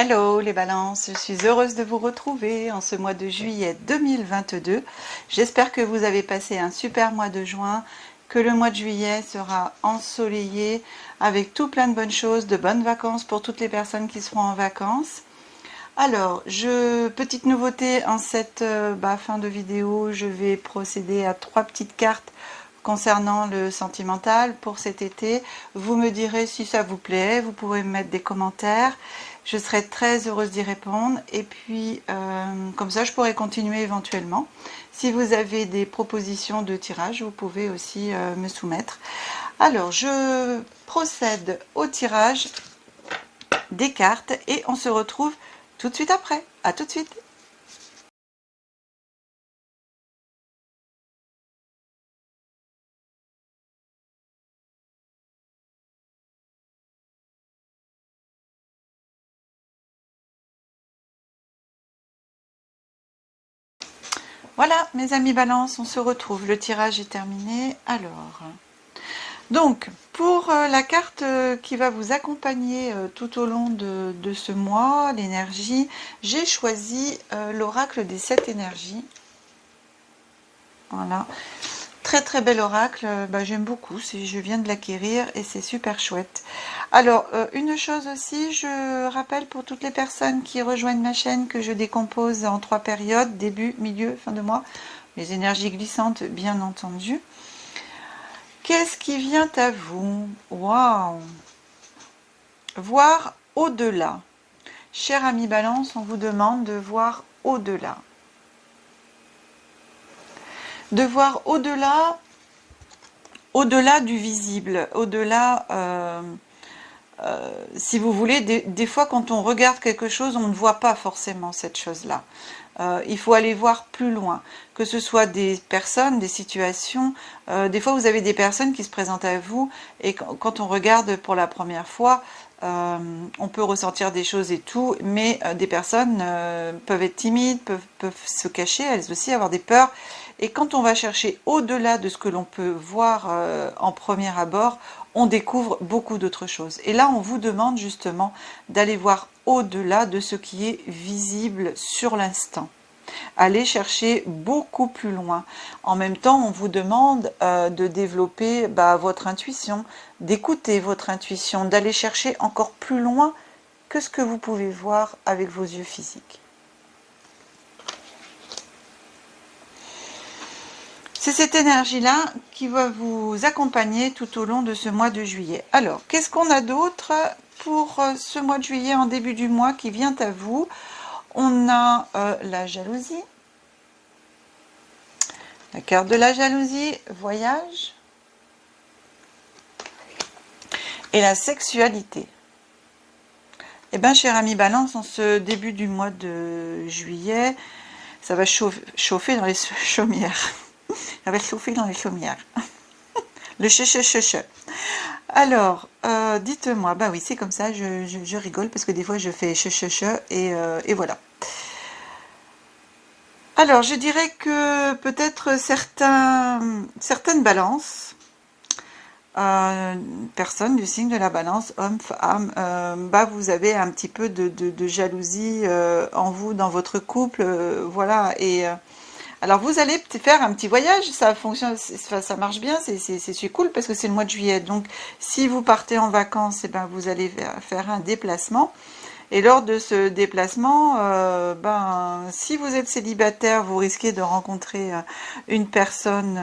Hello les balances, je suis heureuse de vous retrouver en ce mois de juillet 2022. J'espère que vous avez passé un super mois de juin, que le mois de juillet sera ensoleillé avec tout plein de bonnes choses, de bonnes vacances pour toutes les personnes qui seront en vacances. Alors, petite nouveauté en cette fin de vidéo, je vais procéder à 3 petites cartes concernant le sentimental pour cet été. Vous me direz si ça vous plaît, vous pourrez me mettre des commentaires. Je serai très heureuse d'y répondre et puis comme ça je pourrai continuer éventuellement. Si vous avez des propositions de tirage, vous pouvez aussi me soumettre. Alors, je procède au tirage des cartes et on se retrouve tout de suite après. À tout de suite. Voilà, mes amis Balance, on se retrouve. Le tirage est terminé. Alors, donc, pour la carte qui va vous accompagner tout au long de ce mois, l'énergie, j'ai choisi l'oracle des 7 énergies. Voilà. Très très bel oracle, j'aime beaucoup, je viens de l'acquérir et c'est super chouette. Alors, une chose aussi, je rappelle pour toutes les personnes qui rejoignent ma chaîne que je décompose en 3 périodes, début, milieu, fin de mois, les énergies glissantes bien entendu. Qu'est-ce qui vient à vous? Waouh! Voir au-delà. Cher ami Balance, on vous demande de voir au-delà. De voir au-delà du visible, au-delà, si vous voulez, des fois quand on regarde quelque chose, on ne voit pas forcément cette chose-là. Il faut aller voir plus loin, que ce soit des personnes, des situations. Des fois, vous avez des personnes qui se présentent à vous et quand on regarde pour la première fois, on peut ressentir des choses et tout, mais des personnes peuvent être timides, peuvent se cacher, elles aussi avoir des peurs. Et quand on va chercher au-delà de ce que l'on peut voir en premier abord, on découvre beaucoup d'autres choses. Et là, on vous demande justement d'aller voir au-delà de ce qui est visible sur l'instant. Allez chercher beaucoup plus loin. En même temps, on vous demande de développer votre intuition, d'écouter votre intuition, d'aller chercher encore plus loin que ce que vous pouvez voir avec vos yeux physiques. C'est cette énergie-là qui va vous accompagner tout au long de ce mois de juillet. Alors, qu'est-ce qu'on a d'autre pour ce mois de juillet, en début du mois, qui vient à vous? On a la jalousie, la carte de la jalousie, voyage, et la sexualité. Eh bien, cher ami Balance, en ce début du mois de juillet, ça va chauffer dans les chaumières. Ça va chauffer dans les chaumières. Le che. Alors, dites-moi, bah oui, c'est comme ça, je rigole parce que des fois je fais che et voilà. Alors, je dirais que peut-être certaines balances, personnes du signe de la balance, homme, femme, vous avez un petit peu de jalousie en vous, dans votre couple, voilà, et alors vous allez faire un petit voyage, ça fonctionne, ça marche bien, c'est cool parce que c'est le mois de juillet. Donc si vous partez en vacances, vous allez faire un déplacement. Et lors de ce déplacement, si vous êtes célibataire, vous risquez de rencontrer une personne,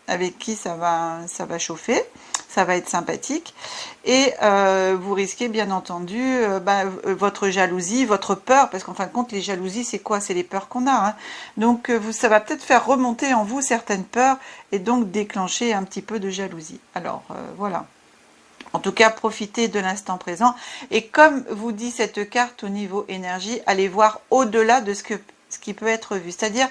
avec qui ça va chauffer, ça va être sympathique. Et vous risquez bien entendu votre jalousie, votre peur, parce qu'en fin de compte, les jalousies, c'est quoi? C'est les peurs qu'on a. Hein. Donc ça va peut-être faire remonter en vous certaines peurs et donc déclencher un petit peu de jalousie. Alors voilà. En tout cas, profitez de l'instant présent. Et comme vous dit cette carte au niveau énergie, allez voir au-delà de ce qui peut être vu. C'est-à-dire,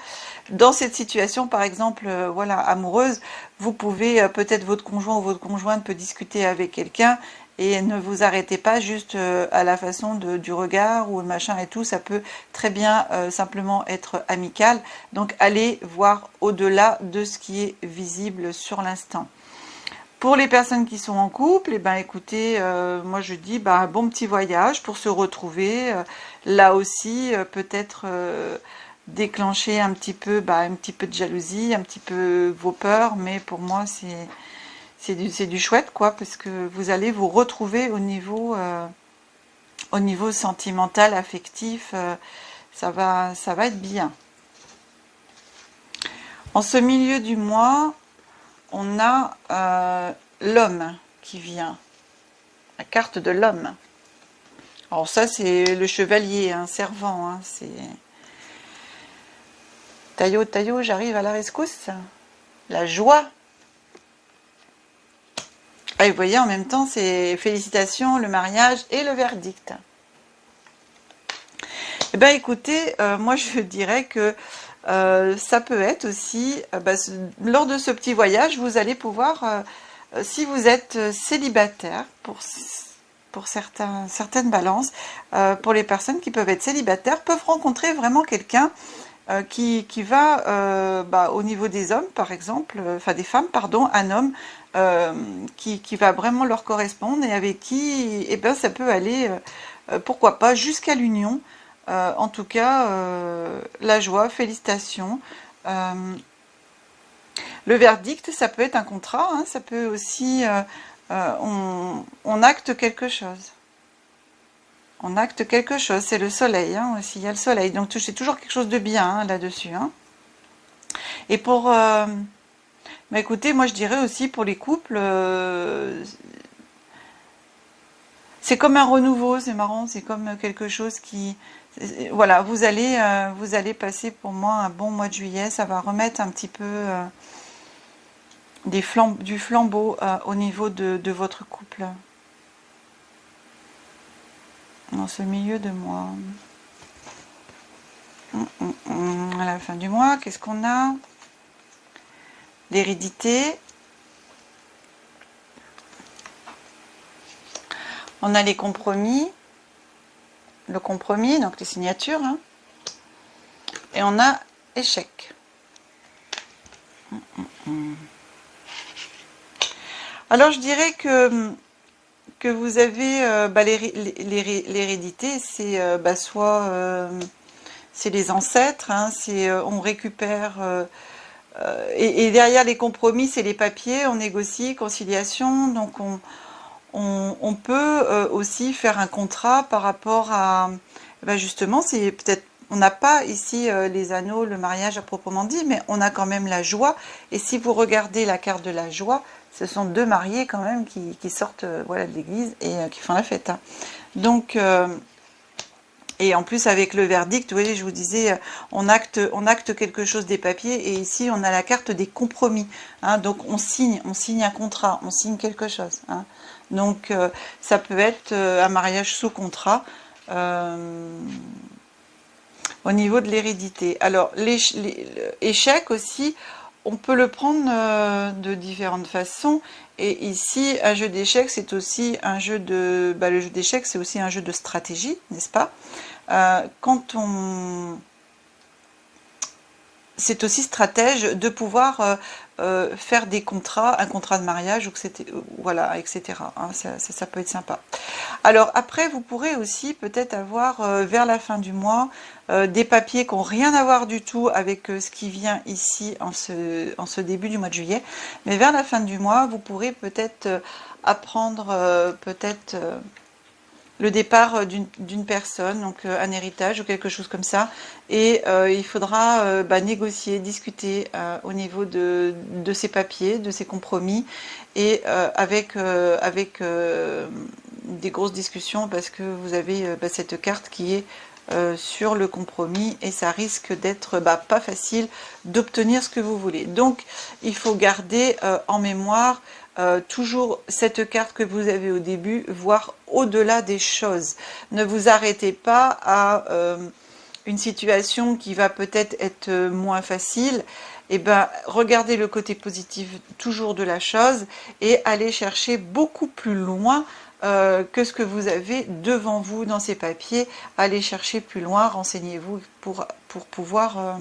dans cette situation, par exemple, amoureuse, vous pouvez, peut-être votre conjoint ou votre conjointe peut discuter avec quelqu'un et ne vous arrêtez pas juste à la façon du regard ou le machin et tout. Ça peut très bien simplement être amical. Donc, allez voir au-delà de ce qui est visible sur l'instant. Pour les personnes qui sont en couple, eh ben écoutez, moi je dis un bon petit voyage pour se retrouver. Là aussi, peut-être déclencher un petit peu de jalousie, un petit peu vos peurs, mais pour moi c'est du chouette quoi, parce que vous allez vous retrouver au niveau sentimental, affectif, ça va être bien. En ce milieu du mois, on a l'homme qui vient, la carte de l'homme. Alors ça c'est le chevalier, un servant, hein, c'est Taillot, Taillot, j'arrive à la rescousse. La joie. Et vous voyez, en même temps, c'est félicitations, le mariage et le verdict. Eh bien, écoutez, moi, je dirais que ça peut être aussi, lors de ce petit voyage, vous allez pouvoir, si vous êtes célibataire, pour certaines balances, pour les personnes qui peuvent être célibataires, peuvent rencontrer vraiment quelqu'un qui va au niveau des hommes par exemple, enfin des femmes pardon, un homme qui va vraiment leur correspondre et avec qui ça peut aller pourquoi pas jusqu'à l'union, en tout cas la joie, félicitations. Le verdict, ça peut être un contrat, hein, ça peut aussi on acte quelque chose. On acte quelque chose, c'est le soleil, hein, aussi, il y a le soleil, donc c'est toujours quelque chose de bien hein, là-dessus. Hein. Et pour... écoutez, moi je dirais aussi pour les couples, c'est comme un renouveau, c'est marrant, c'est comme quelque chose qui... Voilà, vous allez passer pour moi un bon mois de juillet, ça va remettre un petit peu du flambeau au niveau de votre couple. Dans ce milieu de mois. À la fin du mois, qu'est-ce qu'on a? L'hérédité. On a les compromis. Le compromis, donc les signatures. Hein. Et on a échec. Alors je dirais que vous avez l'hérédité, c'est soit c'est les ancêtres, hein, on récupère et derrière les compromis c'est les papiers, on négocie, conciliation, donc on peut aussi faire un contrat par rapport à justement, c'est peut-être on n'a pas ici les anneaux, le mariage à proprement dit, mais on a quand même la joie. Et si vous regardez la carte de la joie, ce sont deux mariés quand même qui sortent voilà, de l'église et qui font la fête. Hein. Donc, et en plus avec le verdict, vous voyez, je vous disais, on acte quelque chose des papiers. Et ici, on a la carte des compromis. Hein, donc, on signe un contrat, on signe quelque chose. Hein. Donc, ça peut être un mariage sous contrat. Au niveau de l'hérédité. Alors, l'échec aussi, on peut le prendre de différentes façons. Et ici, un jeu d'échecs, c'est aussi un jeu de... le jeu d'échecs, c'est aussi un jeu de stratégie, n'est-ce pas? C'est aussi stratège de pouvoir faire des contrats, un contrat de mariage, voilà, etc. Hein, ça peut être sympa. Alors après, vous pourrez aussi peut-être avoir vers la fin du mois des papiers qui n'ont rien à voir du tout avec ce qui vient ici en ce début du mois de juillet. Mais vers la fin du mois, vous pourrez peut-être apprendre le départ d'une personne, donc un héritage ou quelque chose comme ça, et il faudra négocier, discuter au niveau de ces papiers, de ces compromis, et avec des grosses discussions, parce que vous avez cette carte qui est sur le compromis, et ça risque d'être pas facile d'obtenir ce que vous voulez. Donc il faut garder en mémoire toujours cette carte que vous avez au début, voire au-delà des choses. Ne vous arrêtez pas à une situation qui va peut-être être moins facile. Et regardez le côté positif toujours de la chose et allez chercher beaucoup plus loin que ce que vous avez devant vous dans ces papiers. Allez chercher plus loin, renseignez-vous pour pouvoir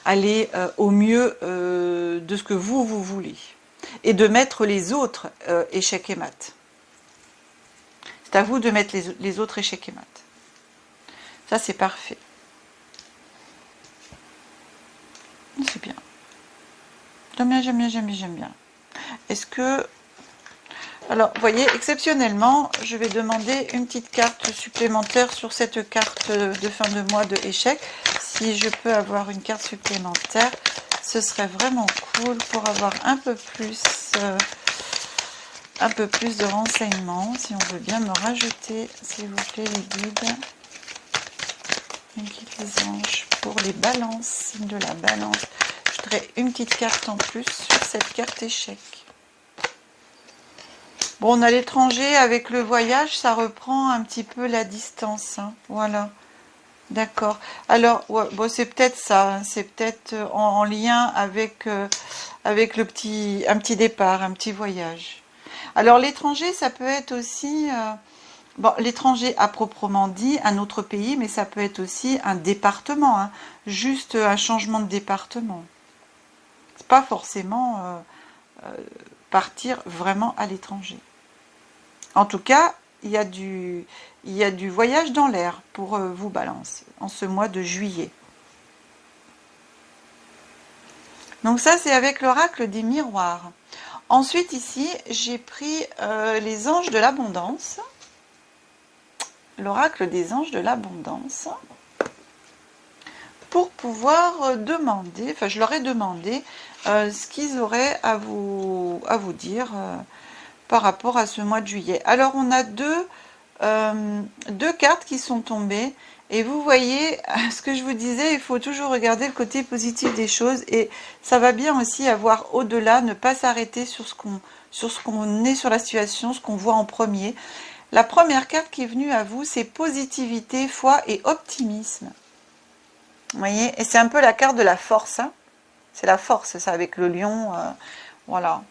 aller au mieux de ce que vous voulez. et de mettre les autres échecs et maths. C'est à vous de mettre les autres échecs et maths. Ça, c'est parfait. C'est bien. J'aime bien, j'aime bien, j'aime bien, j'aime bien. Est-ce que... Alors, vous voyez, exceptionnellement, je vais demander une petite carte supplémentaire sur cette carte de fin de mois de échecs. Si je peux avoir une carte supplémentaire, ce serait vraiment cool pour avoir un peu plus de renseignements. Si on veut bien me rajouter, s'il vous plaît, les guides. Les guides, les anges, pour les balances, signe de la balance. Je voudrais une petite carte en plus sur cette carte échec. Bon, on a l'étranger avec le voyage, ça reprend un petit peu la distance. Hein. Voilà. D'accord. Alors, ouais, bon, c'est peut-être ça. Hein. C'est peut-être en lien avec, avec un petit départ, un petit voyage. Alors, l'étranger, ça peut être aussi... bon, l'étranger à proprement dit, un autre pays, mais ça peut être aussi un département. Hein. Juste un changement de département. C'est pas forcément partir vraiment à l'étranger. En tout cas, il y a du voyage dans l'air pour vous, Balance, en ce mois de juillet. Donc ça, c'est avec l'oracle des miroirs. Ensuite, ici, j'ai pris les anges de l'abondance. L'oracle des anges de l'abondance. Pour pouvoir demander, enfin, je leur ai demandé ce qu'ils auraient à vous dire par rapport à ce mois de juillet. Alors, on a deux cartes qui sont tombées. Et vous voyez, ce que je vous disais, il faut toujours regarder le côté positif des choses. Et ça va bien aussi avoir au-delà, ne pas s'arrêter sur ce qu'on est, sur la situation, ce qu'on voit en premier. La première carte qui est venue à vous, c'est positivité, foi et optimisme. Vous voyez, et c'est un peu la carte de la force. Hein. C'est la force, ça, avec le lion. Voilà.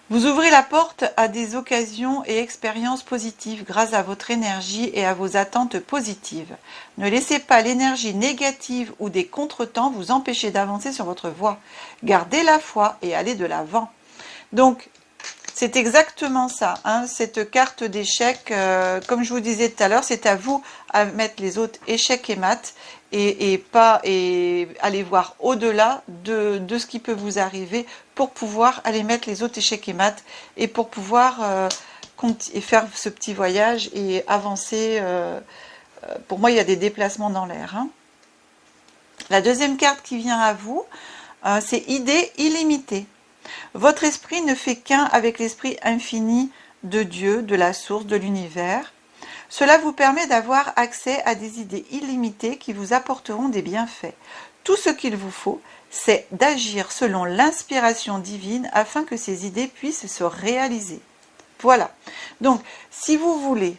Vous ouvrez la porte à des occasions et expériences positives grâce à votre énergie et à vos attentes positives. Ne laissez pas l'énergie négative ou des contretemps vous empêcher d'avancer sur votre voie. Gardez la foi et allez de l'avant. Donc, c'est exactement ça, hein, cette carte d'échec, comme je vous disais tout à l'heure, c'est à vous à mettre les autres échecs et maths et aller voir au-delà de ce qui peut vous arriver pour pouvoir aller mettre les autres échecs et maths et pour pouvoir faire ce petit voyage et avancer. Pour moi, il y a des déplacements dans l'air. Hein. La deuxième carte qui vient à vous, c'est idée illimitée. Votre esprit ne fait qu'un avec l'esprit infini de Dieu, de la source, de l'univers. Cela vous permet d'avoir accès à des idées illimitées qui vous apporteront des bienfaits. Tout ce qu'il vous faut, c'est d'agir selon l'inspiration divine afin que ces idées puissent se réaliser. Voilà. Donc, si vous voulez,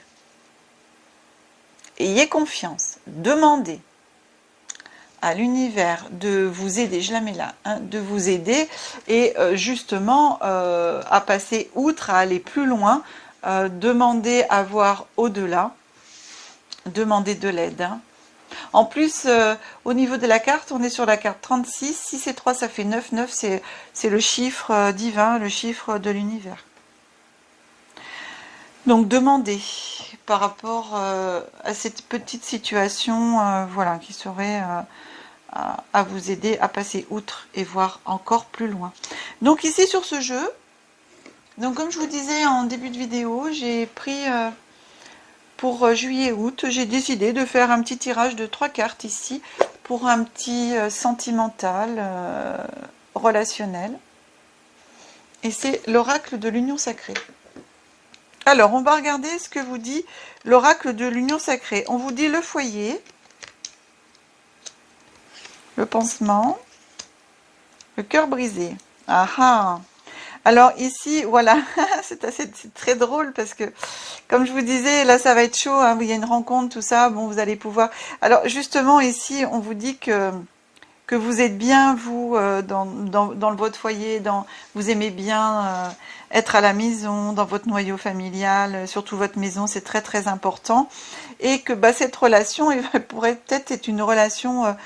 ayez confiance, demandez à l'univers de vous aider, je la mets là, hein, de vous aider et justement à passer outre, à aller plus loin, demander à voir au-delà, demander de l'aide. Hein. En plus, au niveau de la carte, on est sur la carte 36, 6 et 3 ça fait 9, 9 c'est le chiffre divin, le chiffre de l'univers. Donc demandez par rapport à cette petite situation voilà, qui serait... à vous aider à passer outre et voir encore plus loin. Donc ici sur ce jeu, donc comme je vous disais en début de vidéo, j'ai pris pour juillet-août, j'ai décidé de faire un petit tirage de 3 cartes ici pour un petit sentimental relationnel. Et c'est l'oracle de l'union sacrée. Alors on va regarder ce que vous dit l'oracle de l'union sacrée. On vous dit le foyer, le pansement, le cœur brisé. Ah ah. Alors ici, voilà, c'est très drôle parce que, comme je vous disais, là ça va être chaud, hein, il y a une rencontre, tout ça, bon, vous allez pouvoir... Alors justement, ici, on vous dit que vous êtes bien, vous, dans votre foyer, vous aimez bien être à la maison, dans votre noyau familial, surtout votre maison, c'est très très important, et que cette relation pourrait peut-être être une relation...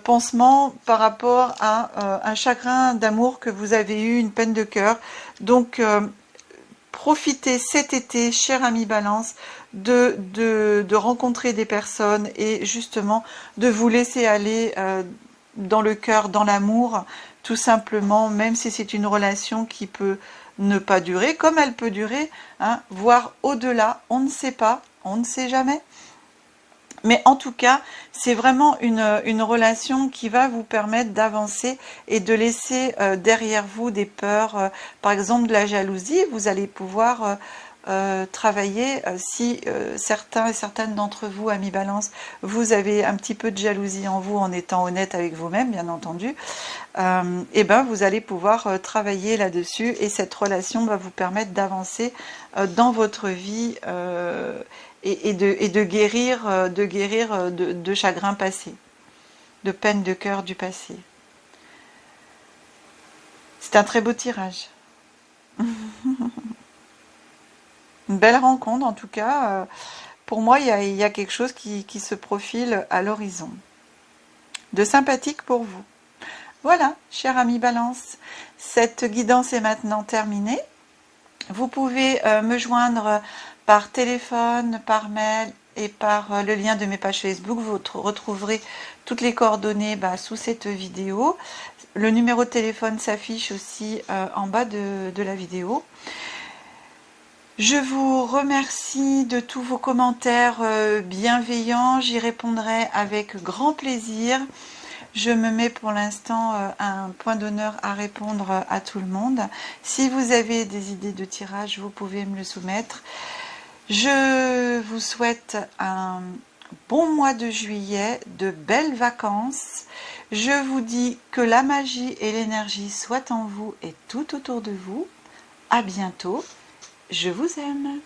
pansement par rapport à un chagrin d'amour que vous avez eu, une peine de cœur. Donc, profitez cet été, cher ami Balance, de rencontrer des personnes et justement de vous laisser aller dans le cœur, dans l'amour, tout simplement, même si c'est une relation qui peut ne pas durer, comme elle peut durer, hein, voire au-delà, on ne sait pas, on ne sait jamais. Mais en tout cas, c'est vraiment une relation qui va vous permettre d'avancer et de laisser derrière vous des peurs, par exemple de la jalousie. Vous allez pouvoir travailler si certains et certaines d'entre vous, amis Balance, vous avez un petit peu de jalousie en vous en étant honnête avec vous-même, bien entendu. Et ben vous allez pouvoir travailler là-dessus et cette relation va vous permettre d'avancer dans votre vie et de guérir, de chagrins passés, de peines de cœur du passé. C'est un très beau tirage. Une belle rencontre en tout cas. Pour moi, il y a quelque chose qui se profile à l'horizon. De sympathique pour vous. Voilà, cher ami Balance, cette guidance est maintenant terminée. Vous pouvez me joindre par téléphone, par mail et par le lien de mes pages Facebook. Vous retrouverez toutes les coordonnées sous cette vidéo. Le numéro de téléphone s'affiche aussi en bas de la vidéo. Je vous remercie de tous vos commentaires bienveillants. J'y répondrai avec grand plaisir. Je me mets pour l'instant un point d'honneur à répondre à tout le monde. Si vous avez des idées de tirage, vous pouvez me le soumettre. Je vous souhaite un bon mois de juillet, de belles vacances. Je vous dis que la magie et l'énergie soient en vous et tout autour de vous. À bientôt. Je vous aime.